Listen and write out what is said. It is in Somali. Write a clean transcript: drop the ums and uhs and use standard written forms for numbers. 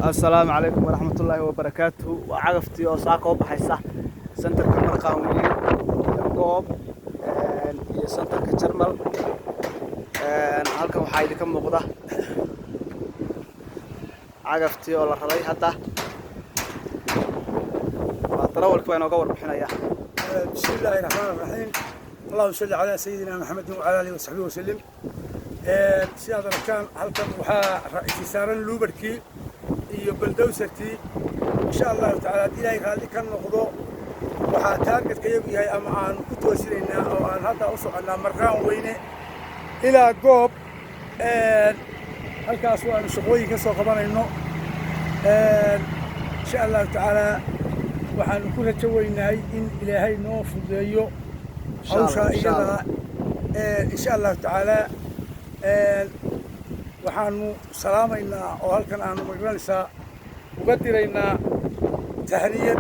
السلام عليكم ورحمة الله وبركاته وعرفتي وصاقة وبحيصة سنتر كمرقاوي قوب هي سنتر كجرمل halkan waxaa idinka muuqda cagaftii oo la raray hadda waa darawalkii baa inooga warbixinaya بسم الله الرحمن الرحيم اللهم صل على سيدنا محمد وعلى اله وصحبه وسلم سيادة ركان halkan waxaa ra'iisul saaran luubarkii iyo baldowsartii insha Allah taala ilaahay raali ka noqdo waxaa taargetka yahay ama aan ku toosinaynaa oo aan hadda u soconaa markaan weyne ilaa goob halkaas waan shaqooyin ka soo qabanayno insha Allah taala waxaan ku rajaynahay in ilaahay noo fududeeyo hawsha iyada insha Allah taala waxaanu salaamaynaa oo halkan aanu magaranaysaa uga diraynaa tahniyad